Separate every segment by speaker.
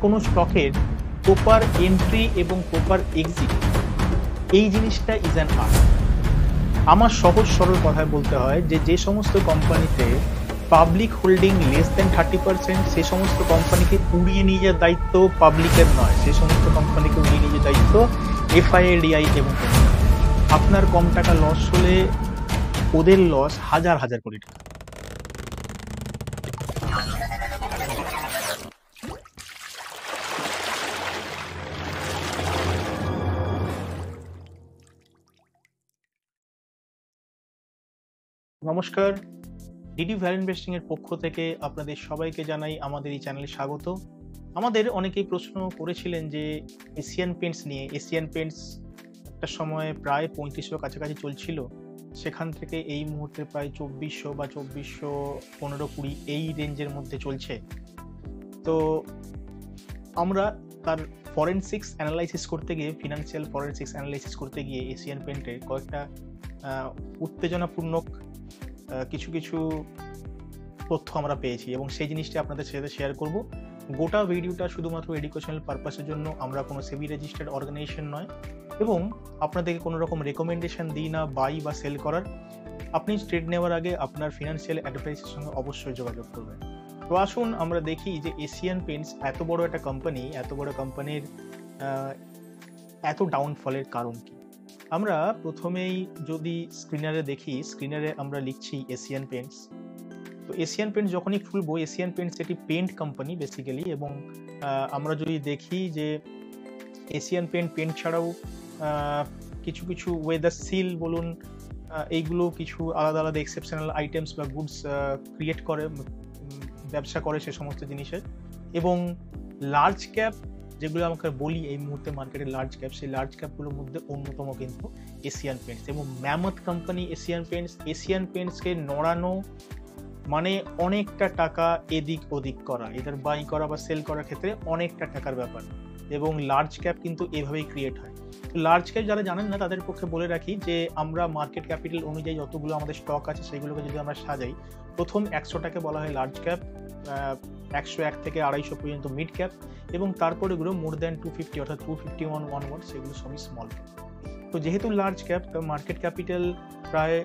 Speaker 1: কোনো স্টকের proper entry এবং প্রপার এক্সিট, এই জিনিসটা ইজ অ্যান আর্ট। আমার সহজ সরল কথায় বলতে হয় যে সমস্ত কোম্পানিতে পাবলিক হোল্ডিং লেস দেন 30%, সে সমস্ত কোম্পানিকে উড়িয়ে নিয়ে যাওয়ার দায়িত্ব পাবলিকের নয়, সে সমস্ত কোম্পানিকে উড়িয়ে নিয়ে যাওয়ার দায়িত্ব এফআইআই এবং আপনার কম টাকা লস হলে ওদের লস হাজার হাজার কোটি টাকা। নমস্কার, ডিডি ভ্যালু ইনভেস্টিং এর পক্ষ থেকে আপনাদের সবাইকে জানাই আমাদের এই চ্যানেলে স্বাগত। আমাদের অনেকেই প্রশ্ন করেছিলেন যে এশিয়ান পেন্টস নিয়ে। এশিয়ান পেন্টস একটা সময় প্রায় 3500 কাছাকাছি চলছিল, সেখান থেকে এই মুহূর্তে প্রায় 2400 বা 2415-20 এই রেঞ্জের মধ্যে চলছে। তো আমরা তার ফরেনসিক্স অ্যানালাইসিস করতে গিয়ে, ফিনান্সিয়াল ফরেনসিক্স অ্যানালাইসিস করতে গিয়ে এশিয়ান পেন্টের কয়েকটা উত্তেজনাপূর্ণ কিছু কিছু তথ্য আমরা পেয়েছি এবং সেই জিনিসটা আপনাদের সাথে শেয়ার করব। গোটা ভিডিওটা শুধুমাত্র এডুকেশনাল পারপাসের জন্য, আমরা কোনো সেবি রেজিস্টার্ড অর্গানাইজেশন নয় এবং আপনাদেরকে কোনো রকম রেকমেন্ডেশন দিই না বাই বা সেল করার। আপনি ট্রেড নেওয়ার আগে আপনার ফিনান্সিয়াল অ্যাডভাইসের সঙ্গে অবশ্যই যোগাযোগ করবেন। তো আসুন আমরা দেখি যে এশিয়ান পেন্টস এত বড় একটা কোম্পানি, এত বড় কোম্পানির এত ডাউনফলের কারণ কি। আমরা প্রথমেই যদি স্ক্রিনারে দেখি, স্ক্রিনারে আমরা লিখছি এশিয়ান পেন্টস। তো এশিয়ান পেন্টস যখনই খুলবো, এশিয়ান পেন্টস এটি পেন্ট কোম্পানি বেসিক্যালি, এবং আমরা যদি দেখি যে এশিয়ান পেন্ট ছাড়াও কিছু কিছু ওয়েদার সিল বলুন, এইগুলো কিছু আলাদা আলাদা এক্সেপশনাল আইটেমস বা গুডস ক্রিয়েট করে, ব্যবসা করে সে সমস্ত জিনিসের। এবং লার্জ ক্যাপ যেগুলো আমাকে বলি এই মুহূর্তে মার্কেটে লার্জ ক্যাপ, সেই লার্জ ক্যাপগুলোর মধ্যে অন্যতম কিন্তু এশিয়ান পেন্টস এবং mammoth company Asian Paints. Asian পেন্টসকে নড়ানো মানে অনেকটা টাকা এদিক ওদিক করা, এদের বাই করা বা সেল করার ক্ষেত্রে অনেকটা টাকার ব্যাপার, এবং লার্জ ক্যাপ কিন্তু এভাবেই ক্রিয়েট হয়। লার্জ ক্যাপ যারা জানেন না তাদের পক্ষে বলে রাখি যে আমরা মার্কেট ক্যাপিটাল অনুযায়ী যতগুলো আমাদের স্টক আছে সেগুলোকে যদি আমরা সাজাই, প্রথম 100টাকে বলা হয় লার্জ ক্যাপ, 101 থেকে 250 পর্যন্ত মিড ক্যাপ, এবং তারপরে এগুলো মোর দ্যান 250 অর্থাৎ 251 অনওয়ার্ড সেগুলো সবই স্মল ক্যাপ। তো যেহেতু লার্জ ক্যাপ, মার্কেট ক্যাপিটাল প্রায়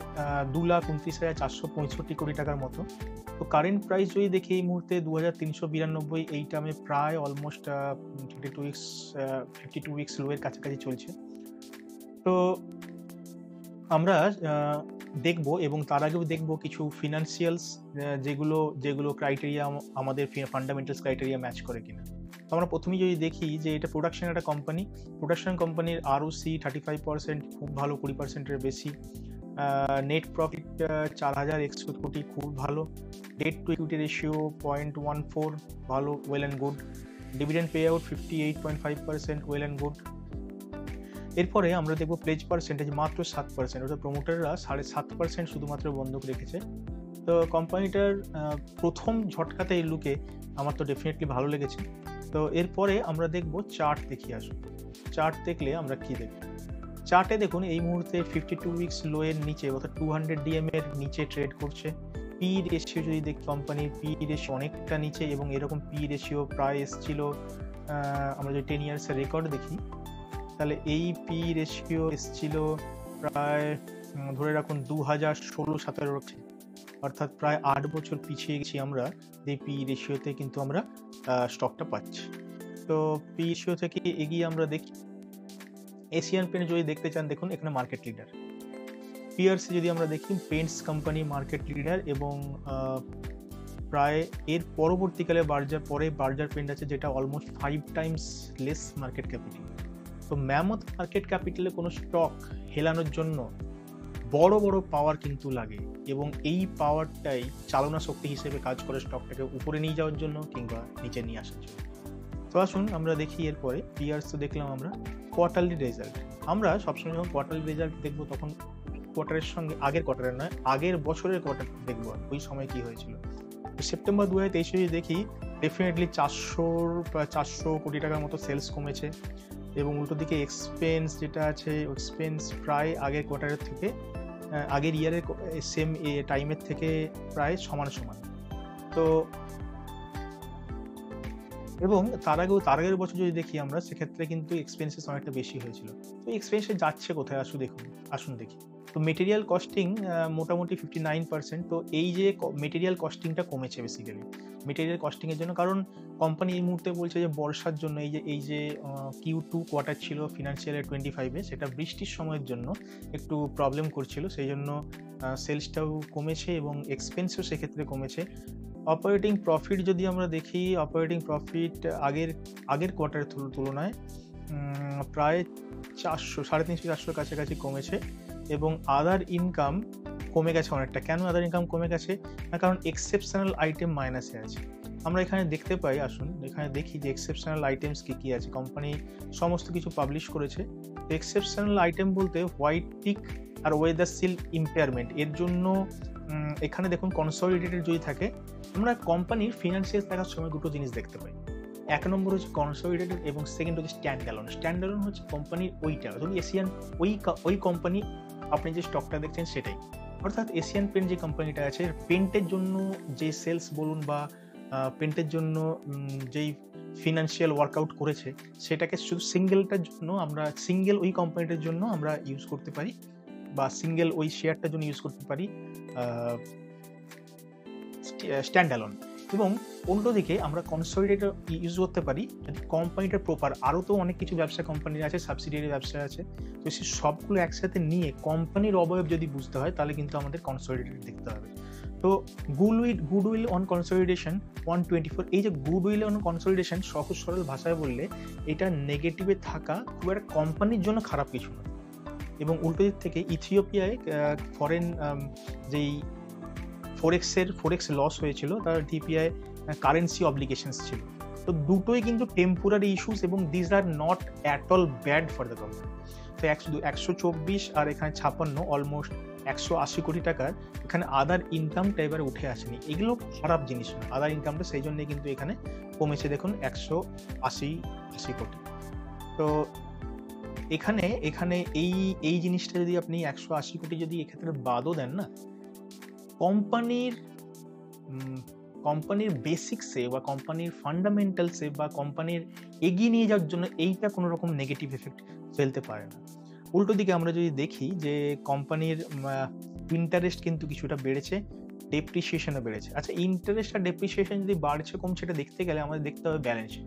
Speaker 1: 2,29,465 কোটি টাকার মতো। তো কারেন্ট প্রাইস যদি দেখি এই মুহূর্তে 2392, এই টার্মে প্রায় অলমোস্ট 52 উইকস লোয়ের কাছাকাছি চলছে। তো আমরা দেখবো এবং তার আগেও দেখবো কিছু ফিনান্সিয়ালস যেগুলো ক্রাইটেরিয়া আমাদের ফান্ডামেন্টালস ক্রাইটেরিয়া ম্যাচ করে কিনা। তো আমরা প্রথমেই যদি দেখি যে এটা প্রোডাকশন একটা কোম্পানি, প্রোডাকশন কোম্পানির ROC 35%, খুব ভালো, 20%-এর বেশি। নেট প্রফিট 4100 কোটি, খুব ভালো। ডেট টু ইকুইটি রেশিও 0.14, ভালো, well and good. Dividend pay out 58.5%, well and good. এরপরে আমরা দেখবো প্লেজ পার্সেন্টেজ মাত্র 7%, অর্থাৎ প্রমোটাররা 7.5% শুধুমাত্র বন্ধক রেখেছে। তো কোম্পানিটার প্রথম ঝটকাতে এই লুকে আমার তো ডেফিনেটলি ভালো লেগেছে। তো এরপরে আমরা দেখবো চার্ট দেখি। আসুন, চার্ট দেখলে আমরা কি দেখব। চার্টে দেখুন এই মুহূর্তে 52 উইকস লোয়ের নিচে, অর্থাৎ 200 DM এর নিচে ট্রেড করছে। পি রেশিও যদি দেখি, কোম্পানির পি রেশিও অনেকটা নিচে, এবং এরকম পি রেশিও প্রায় এসেছিল, আমরা যদি 10 ইয়ার্সের রেকর্ড দেখি তাহলে এই পি রেশিও এসেছিল প্রায় ধরে রাখুন 2016-17, অর্থাৎ প্রায় 8 বছর পিছিয়ে গেছি আমরা এই পি রেশিওতে, কিন্তু আমরা স্টকটা পাচ্ছি। তো পি রেশিও থেকে এগিয়ে আমরা দেখি এশিয়ান পেন্ট যদি দেখতে চান, দেখুন এখানে মার্কেট লিডার। পিয়ার্স যদি আমরা দেখি, পেন্টস কোম্পানি মার্কেট লিডার, এবং প্রায় এর পরবর্তীকালে বার্জার পেন্ট আছে, যেটা almost 5 Times less market capital. তো ম্যামথ মার্কেট ক্যাপিটালে কোনো স্টক হেলানোর জন্য বড় বড় পাওয়ার কিন্তু লাগে, এবং এই পাওয়ারটাই চালনা শক্তি হিসেবে কাজ করে স্টকটাকে উপরে নিয়ে যাওয়ার জন্য কিংবা নিচে নিয়ে আসার জন্য। তো আসুন আমরা দেখি এরপরে পিয়ার্স। তো দেখলাম আমরা কোয়ার্টারলি রেজাল্ট। আমরা সবসময় যখন কোয়ার্টারলি রেজাল্ট দেখবো তখন কোয়ার্টারের সঙ্গে, আগের কোয়ার্টারের নয়, আগের বছরের কোয়ার্টার দেখবো ওই সময় কি হয়েছিল। তো সেপ্টেম্বর 2023 যদি দেখি, ডেফিনেটলি 400 কোটি টাকার মতো সেলস কমেছে, এবং উল্টো দিকে এক্সপেন্স যেটা আছে, এক্সপেন্স প্রায় আগের কোয়ার্টারের থেকে, আগের ইয়ারের সেম টাইমের থেকে প্রায় সমান। তো এবং তার আগের বছর যদি দেখি আমরা, সেক্ষেত্রে কিন্তু এক্সপেন্সেস অনেকটা বেশি হয়েছিল। তো এক্সপেন্সেস যাচ্ছে কোথায় আসুন দেখি। তো মেটেরিয়াল কস্টিং মোটামুটি 59%। তো এই যে মেটেরিয়াল কস্টিংটা কমেছে বেসিক্যালি। মেটেরিয়াল কস্টিং এর জন্য, কারণ কোম্পানি এই মুহূর্তে বলছে যে বর্ষার জন্য এই যে Q2 কোয়ার্টার ছিল ফিনান্সিয়াল ইয়ার 25 এ, সেটা বৃষ্টির সময়ের জন্য একটু প্রবলেম করছিল। সেই জন্য সেলসটাও কমেছে এবং এক্সপেন্সও সেক্ষেত্রে কমেছে। অপারেটিং প্রফিট যদি আমরা দেখি, অপারেটিং প্রফিট আগের কোয়ার্টারের তুলনায় প্রায় 350-400 কাছাকাছি কমেছে। এবং আদার ইনকাম কমে গেছে অনেকটা। কেন আদার ইনকাম কমে গেছে? না, কারণ এক্সেপশনাল আইটেম মাইনাসে আছে। আমরা এখানে দেখতে পাই, আসুন এখানে দেখি যে এক্সেপশনাল আইটেমস কি আছে। কোম্পানি সমস্ত কিছু পাবলিশ করেছে। এক্সেপশনাল আইটেম বলতে হোয়াইট টিক আর ওয়েদার সিল ইম্পেয়ারমেন্ট, এর জন্য এখানে দেখুন কনসলিডেটেড যদি থাকে, আমরা কোম্পানির ফিনান্সিয়াল দেখার সময় দুটো জিনিস দেখতে পাই। এক নম্বর হচ্ছে কনসলিডেটেড এবং সেকেন্ড হচ্ছে স্ট্যান্ড অ্যালোন হচ্ছে কোম্পানির ওইটা, ধরুন এশিয়ান ওই কোম্পানি আপনি যে স্টকটা দেখছেন সেটাই। অর্থাৎ এশিয়ান পেন্ট যে কোম্পানিটা আছে, পেন্টের জন্য যে সেলস বলুন বা পেন্টের জন্য যেই ফিনান্সিয়াল ওয়ার্কআউট করেছে, সেটাকে শুধু সিঙ্গেলটার জন্য আমরা ওই কোম্পানিটার জন্য আমরা ইউজ করতে পারি, বা সিঙ্গেল ওই শেয়ারটার জন্য ইউজ করতে পারি স্ট্যান্ড অ্যালোন। এবং অন্যদিকে আমরা কনসলিডেটেড ইউজ করতে পারি যদি কোম্পানিটা প্রপার, আরও তো অনেক কিছু ব্যবসা কোম্পানির আছে, সাবসিডিয়ারি ব্যবসা আছে। তো সেই সবগুলো একসাথে নিয়ে কোম্পানির অবয়ব যদি বুঝতে হয়, তাহলে কিন্তু আমাদের কনসলিডেটেড দেখতে হবে। তো গুডউইল অন কনসলিডেশন 124। এই যে গুডউইল অন কনসলিডেশন, সহজ সরল ভাষায় বললে এটা নেগেটিভে থাকা খুব একটা কোম্পানির জন্য খারাপ কিছু নয়। এবং উল্টো দিক থেকে ইথিওপিয়ায় ফরেন যেই ফরেক্স লস হয়েছিল, তার ডিপিআই কারেন্সি অব্লিগেশনস ছিল। তো দুটোই কিন্তু টেম্পোরারি ইস্যুস এবং this are not at all bad for the company. তো 124 আর এখানে 56, অলমোস্ট 180 কোটি টাকার এখানে আদার ইনকামটা এবার উঠে আসেনি। এগুলো খারাপ জিনিস নয়, আদার ইনকামটা সেই জন্যই কিন্তু এখানে কমেছে, দেখুন 180 কোটি। তো এখানে এই জিনিসটা যদি আপনি 180 কোটি যদি এক্ষেত্রে বাদও দেন না, কোম্পানির বেসিক্সে বা কোম্পানির ফান্ডামেন্টালসে বা কোম্পানির এগিয়ে নিয়ে যাওয়ার জন্য এইটা কোনো রকম নেগেটিভ এফেক্ট ফেলতে পারে না। উল্টো দিকে আমরা যদি দেখি যে কোম্পানির ইন্টারেস্ট কিন্তু কিছুটা বেড়েছে, ডেপ্রিসিয়েশনও বেড়েছে। আচ্ছা, ইন্টারেস্ট আর ডেপ্রিসিয়েশন যদি বাড়ছে কমছে, এটা দেখতে গেলে আমাদের দেখতে হবে ব্যালেন্স শিট।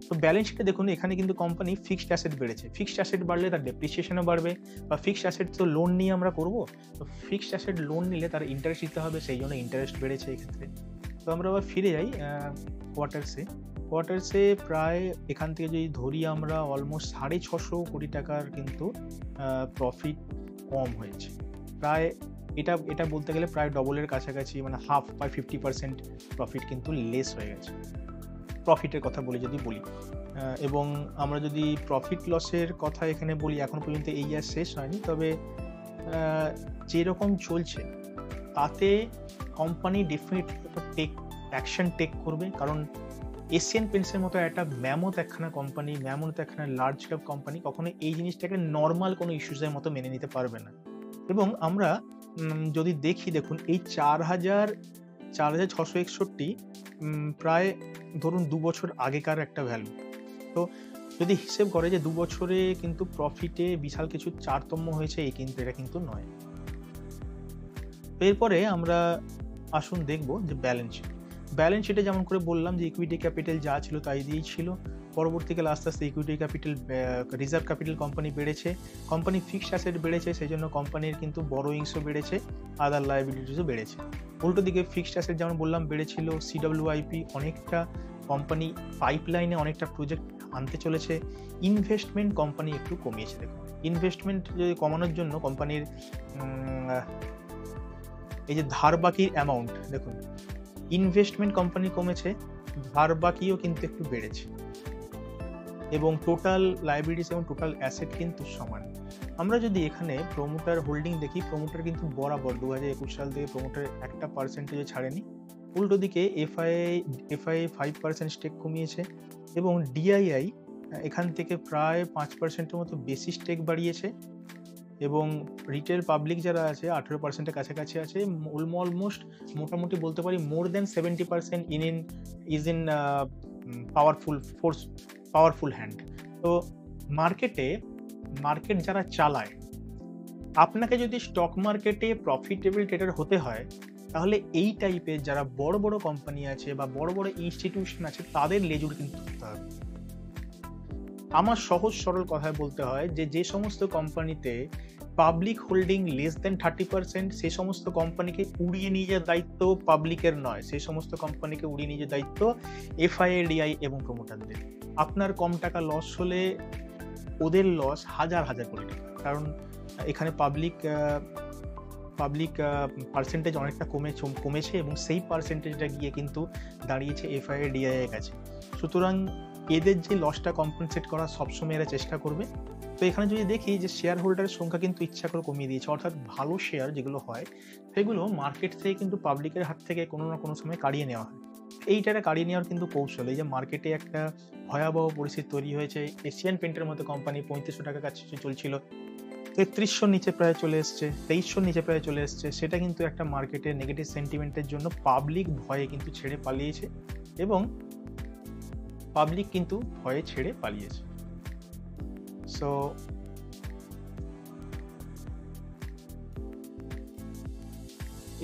Speaker 1: তো ব্যালেন্স শিটে দেখুন, এখানে কিন্তু কোম্পানি ফিক্সড অ্যাসেট বেড়েছে। ফিক্সড অ্যাসেট বাড়লে তার ডেপ্রিসিয়েশনও বাড়বে, বা ফিক্সড অ্যাসেট তো লোন নিয়ে আমরা করব, তো ফিক্সড অ্যাসেট লোন নিলে তার ইন্টারেস্ট দিতে হবে, সেই জন্য ইন্টারেস্ট বেড়েছে এক্ষেত্রে। তো আমরা আবার ফিরে যাই কোয়ার্টার্সে প্রায় এখান থেকে যদি ধরি আমরা, অলমোস্ট 650 কোটি টাকার কিন্তু প্রফিট কম হয়েছে। প্রায় এটা বলতে গেলে প্রায় ডবলের কাছাকাছি, মানে হাফ বা 50% প্রফিট কিন্তু লেস হয়ে গেছে। প্রফিটের কথা বলি এবং আমরা যদি প্রফিট লসের কথা এখানে বলি, এখন পর্যন্ত এই ইয়ার শেষ হয়নি, তবে যেরকম চলছে তাতে কোম্পানি ডেফিনেটলি অ্যাকশন টেক করবে, কারণ এশিয়ান পেন্টসের মতো একটা ম্যামথ একখানা লার্জ ক্যাপ কোম্পানি কখনো এই জিনিসটাকে নর্মাল কোনো ইস্যুসের মতো মেনে নিতে পারবে না। এবং আমরা যদি দেখুন এই 4,661 প্রায় ধরুন 2 বছর আগেকার একটা ভ্যালু। তো যদি হিসেব করে যে 2 বছরে কিন্তু প্রফিটে বিশাল কিছু তারতম্য হয়েছে, এটা কিন্তু নয়। এরপরে আমরা আসুন দেখবো যে ব্যালেন্স শিটে যেমন করে বললাম যে ইকুইটি ক্যাপিটাল যা ছিল তাই দিয়েই ছিল। পরবর্তীকালে আস্তে আস্তে equity capital, reserve capital company বেড়েছে, কোম্পানি ফিক্সড অ্যাসেট বেড়েছে, সেই জন্য কোম্পানির কিন্তু বরোয়িংসও বেড়েছে, আদার লায়াবিলিটিসও বেড়েছে। উল্টো দিকে ফিক্সড অ্যাসেট যেমন বললাম বেড়েছিল, CWIP অনেকটা, কোম্পানি পাইপলাইনে অনেকটা প্রজেক্ট আনতে চলেছে। ইনভেস্টমেন্ট কোম্পানি একটু কমিয়েছে। দেখুন, ইনভেস্টমেন্ট যদি কমানোর জন্য কোম্পানির এই যে ধার বাকির অ্যামাউন্ট, দেখুন ইনভেস্টমেন্ট কোম্পানি কমেছে, ধার বাকিও কিন্তু একটু বেড়েছে, এবং টোটাল লায়াবিলিটিস এবং টোটাল অ্যাসেট কিন্তু সমান। আমরা যদি এখানে প্রমোটার হোল্ডিং দেখি, প্রমোটার কিন্তু বরাবর 2021 সাল থেকে প্রমোটার 1% ছাড়েনি। উল্টো দিকে এফআইআই 5% স্টেক কমিয়েছে, এবং ডিআইআই এখান থেকে প্রায় 5%-এর মতো বেশি স্টেক বাড়িয়েছে, এবং রিটেল পাবলিক যারা আছে 18%-এর কাছাকাছি আছে। অলমোস্ট মোটামুটি বলতে পারি মোর দেন 70% ইজ ইন পাওয়ারফুল হ্যান্ড। তো মার্কেট যারা চালায়, আপনাকে যদি স্টক মার্কেটে প্রফিটেবল ট্রেডার হতে হয়, তাহলে এই টাইপের যারা বড় বড় কোম্পানি আছে বা বড় বড় ইনস্টিটিউশন আছে তাদের লেজুর কিন্তু ধরতে হবে। আমার সহজ সরল কথায় বলতে হয় যে সমস্ত কোম্পানিতে পাবলিক হোল্ডিং লেস দেন 30%, সেই সমস্ত কোম্পানিকে উড়িয়ে নিয়ে যাওয়ার দায়িত্ব পাবলিকের নয়, সেই সমস্ত কোম্পানিকে উড়িয়ে নিয়ে যাওয়ার দায়িত্ব এফআইআই, ডিআই এবং প্রমোটারদের। আপনার কম টাকা লস হলে ওদের লস হাজার কোটি টাকা, কারণ এখানে পাবলিক পার্সেন্টেজ অনেকটা কমেছে এবং সেই পার্সেন্টেজটা গিয়ে কিন্তু দাঁড়িয়েছে এফআইআই, ডিআই এর কাছে। সুতরাং এদের যে লসটা কম্পেনসেট করার সবসময় এরা চেষ্টা করবে। তো এখানে যদি দেখি যে শেয়ার হোল্ডারের সংখ্যা কিন্তু ইচ্ছা করে কমিয়ে দিয়েছে, অর্থাৎ ভালো শেয়ার যেগুলো হয় সেগুলো মার্কেট থেকে কিন্তু পাবলিকের হাত থেকে কোনো না কোনো সময় কাড়িয়ে নেওয়া হয়। এইটা কাড়িয়ে নেওয়ার কিন্তু কৌশল। এই যে মার্কেটে একটা ভয়াবহ পরিস্থিতি তৈরি হয়েছে, এশিয়ান পেন্টের মতো কোম্পানি 3500 টাকা কাছে চলছিল, 3300 নিচে প্রায় চলে এসছে, 2300 নিচে প্রায় চলে এসছে। সেটা কিন্তু একটা মার্কেটের নেগেটিভ সেন্টিমেন্টের জন্য পাবলিক ভয়ে কিন্তু ছেড়ে পালিয়েছে এবং পাবলিক কিন্তু ভয়ে ছেড়ে পালিয়েছে। সো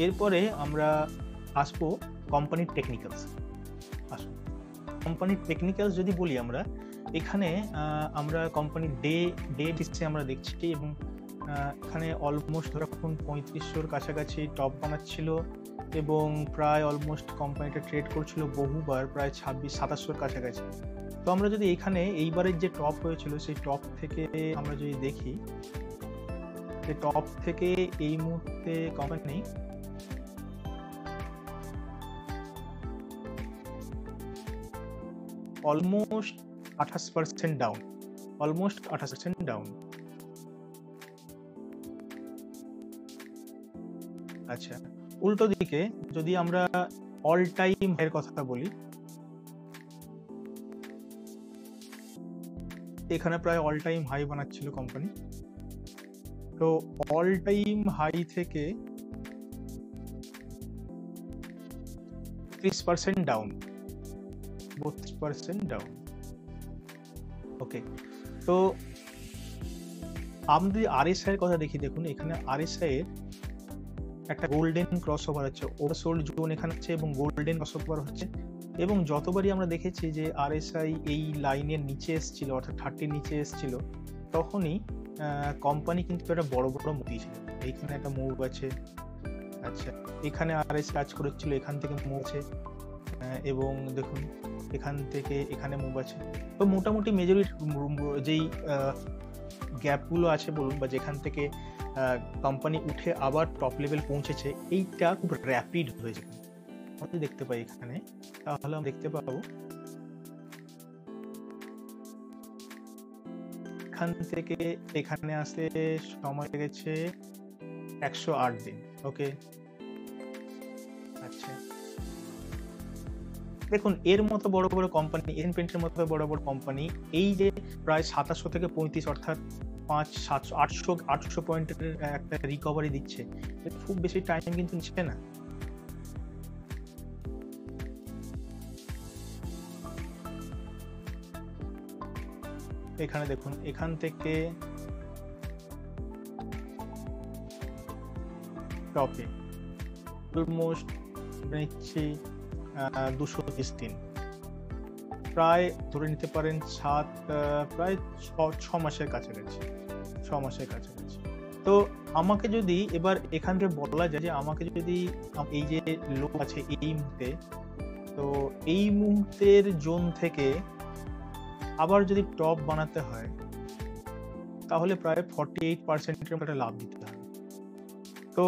Speaker 1: এরপরে আমরা আসবো কোম্পানির টেকনিক্যালস। আসুন, কোম্পানির টেকনিক্যালস যদি বলি আমরা, এখানে আমরা কোম্পানির ডে ডিসে আমরা দেখছি এবং এখানে অলমোস্ট ধরো এখন 3500-র কাছাকাছি টপ বানাচ্ছিল এবং প্রায় অলমোস্ট কোম্পানিটা ট্রেড করছিল বহুবার প্রায় 2600-2700-র কাছাকাছি। তো আমরা যদি এখানে এইবারের যে টপ হয়েছিল সেই টপ থেকে আমরা যদি দেখি, যে টপ থেকে এই মুহূর্তে company almost 28% down, almost 28% down. আচ্ছা, উল্টো দিকে যদি আমরা অল টাইম হাইয়ের কথা বলি, এখানে প্রায় অল টাইম হাই বানাচ্ছিল কোম্পানি। তো অল টাইম হাই থেকে 30% ডাউন, 32% ডাউন। ওকে, তো আমরা যদি আরএসআই এর কথা দেখি, দেখুন এখানে আরএসআই এর একটা গোল্ডেন ক্রসওভার হচ্ছে, ওভারসোল্ড জোন এখানে হচ্ছে এবং গোল্ডেন ক্রসওভার হচ্ছে। এবং যতবারই আমরা দেখেছি যে আরএসআই এই লাইনের নিচে এসেছিল, অর্থাৎ 30 নিচে এসেছিল, তখনই কোম্পানি কিন্তু একটা বড় মুভ দিয়েছিল। এইখানে একটা মুভ আছে, আচ্ছা এখানে আরএস কাজ করেছিল, এখান থেকে মুভ আছে এবং দেখুন এখান থেকে এখানে মুভ আছে। তো মোটামুটি মেজরিটি যেই গ্যাপগুলো আছে বলুন, বা যেখান থেকে কোম্পানি উঠে আবার টপ লেভেল পৌঁছেছে, এইটা খুব র্যাপিড হয়েছে। আমরা দেখতে পাই এখানে, তাহলে আমরা দেখতে পাবো এখান থেকে এখানে আসতে সময় লেগেছে 108 দিন। ওকে, আচ্ছা দেখুন এর মতো বড় বড় কোম্পানি, এশিয়ান পেন্টের মতো বড় বড় কোম্পানি এই যে প্রায় 2700 থেকে 35, অর্থাৎ 500-700-800 পয়েন্টের একটা রিকভারি দিচ্ছে, খুব বেশি টাইম কিন্তু নিচ্ছে না। এখানে দেখুন এখান থেকে টপে অলমোস্ট নিচ্ছি 230 দিন, প্রায় ধরে নিতে পারেন প্রায় 6 মাসের কাছাকাছি, 6 মাসের কাছাকাছি। তো আমাকে যদি এবার এখান থেকে বলা যায় যে আমাকে যদি এই যে লো আছে এই মুহূর্তে, তো এই মুহূর্তের জোন থেকে আবার যদি টপ বানাতে হয় তাহলে প্রায় 48% একটা লাভ দিতে হবে। তো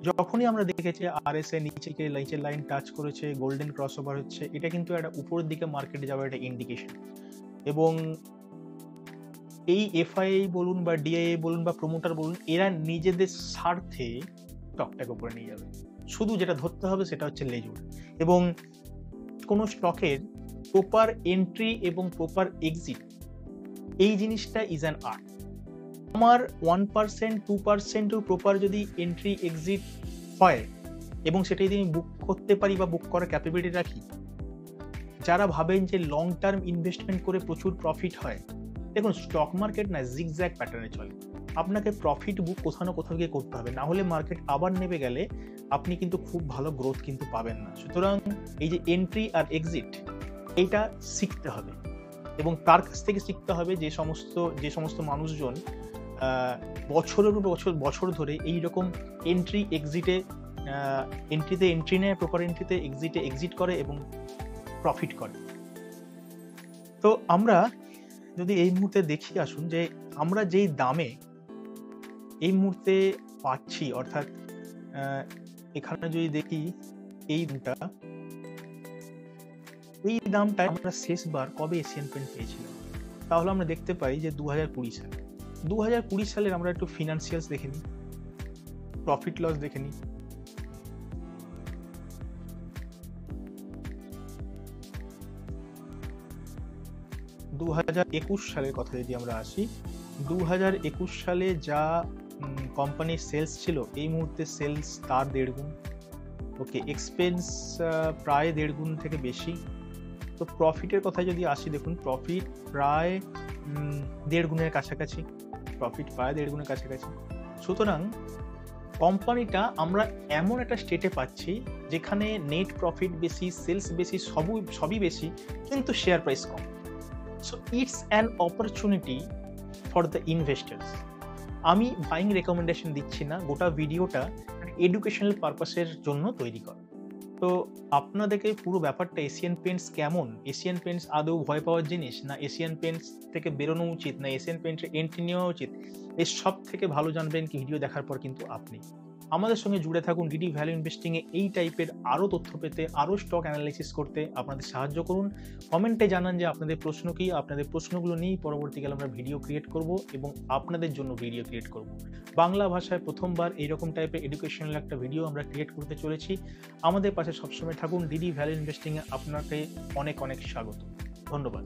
Speaker 1: যখনই আমরা দেখেছি আরএসআই নিচের লাইন টাচ করেছে, গোল্ডেন ক্রসওভার হচ্ছে, এটা কিন্তু একটা উপরের দিকে মার্কেটে যাওয়ার একটা ইন্ডিকেশন। এবং এই এফআইআই বলুন বা ডিআইআই বলুন বা প্রমোটার বলুন, এরা নিজেদের স্বার্থে স্টকটাকে উপরে নিয়ে যাবে। শুধু যেটা ধরতে হবে সেটা হচ্ছে লেজুর, এবং কোনো স্টকের প্রপার এন্ট্রি এবং প্রপার এক্সিট, এই জিনিসটা ইজ অ্যান আর্ট। আমার 1%, 2% প্রপার যদি এন্ট্রি এক্সিট হয় এবং সেটা যদি আমি বুক করতে পারি বা বুক করার ক্যাপাবিলিটি রাখি, যারা ভাবেন যে লং টার্ম ইনভেস্টমেন্ট করে প্রচুর প্রফিট হয়, দেখুন স্টক মার্কেট না জিগজ্যাগ প্যাটার্নে চলে। আপনাকে প্রফিট বুক কোথাও না কোথাও গিয়ে করতে হবে, না হলে মার্কেট আবার নেমে গেলে আপনি কিন্তু খুব ভালো গ্রোথ কিন্তু পাবেন না। সুতরাং এই যে এন্ট্রি আর এক্সিট, এইটা শিখতে হবে এবং তার কাছ থেকে শিখতে হবে যে সমস্ত মানুষজন বছরের বছর ধরে এইরকম এন্ট্রিতে এন্ট্রি নেয়, প্রপার এন্ট্রিতে এক্সিটে এক্সিট করে এবং প্রফিট করে। তো আমরা যদি এই মুহূর্তে দেখি, আসুন যে আমরা যেই দামে এই মুহূর্তে পাচ্ছি, অর্থাৎ এখানে যদি দেখি এই দামটা আমরা শেষবার কবে এশিয়ান পেইন্ট পেয়েছিলাম, তাহলে আমরা দেখতে পাই যে 2020 সালে। 2020 সালের আমরা একটু ফিনান্সিয়ালস দেখে নিই, প্রফিট লস দেখে নিই। দু 2021 সালের কথা যদি আমরা আসি, 2021 সালে যা কোম্পানির সেলস ছিল, এই মুহূর্তে সেলস তার 1.5 গুণ। ওকে, এক্সপেন্স প্রায় 1.5 গুণ থেকে বেশি। তো প্রফিটের কথা যদি আসি, দেখুন প্রফিট প্রায় 1.5 গুণের কাছাকাছি, সুতরাং কোম্পানিটা আমরা এমন একটা স্টেটে পাচ্ছি যেখানে নেট প্রফিট বেশি, সেলস বেশি, সবই বেশি, কিন্তু share price com. So it's an opportunity for the investors. আমি বাইং রেকমেন্ডেশন দিচ্ছি না, গোটা ভিডিওটা এডুকেশনাল পারপাসের জন্য তৈরি করা। তো আপনাদেরকে পুরো ব্যাপারটা এশিয়ান পেইন্টস কেমন, এশিয়ান পেইন্টস আদৌ ভয় পাওয়ার জিনিস, না এশিয়ান পেইন্টস থেকে বেরোনো উচিত, না এশিয়ান পেইন্টসের এন্ট্রি নেওয়া উচিত, এর সব থেকে ভালো জানবেন কি ভিডিও দেখার পর কিন্তু আপনি। আমাদের সঙ্গে জুড়ে থাকুন। ডিডি ভ্যালু ইনভেস্টিং এ এই টাইপের আরো তথ্য পেতে, আরো স্টক অ্যানালাইসিস করতে আপনাদের সাহায্য করুন। কমেন্টে জানান যে আপনাদের প্রশ্ন কি, আপনাদের প্রশ্নগুলো নিয়েই পরবর্তীকালে আমরা ভিডিও ক্রিয়েট করব এবং আপনাদের জন্য ভিডিও ক্রিয়েট করব। বাংলা ভাষায় প্রথমবার এইরকম টাইপের এডুকেশনাল একটা ভিডিও আমরা ক্রিয়েট করতে চলেছি। আমাদের পাশে সবসময় থাকুন। ডিডি ভ্যালু ইনভেস্টিং এ আপনাকে অনেক অনেক স্বাগত। ধন্যবাদ।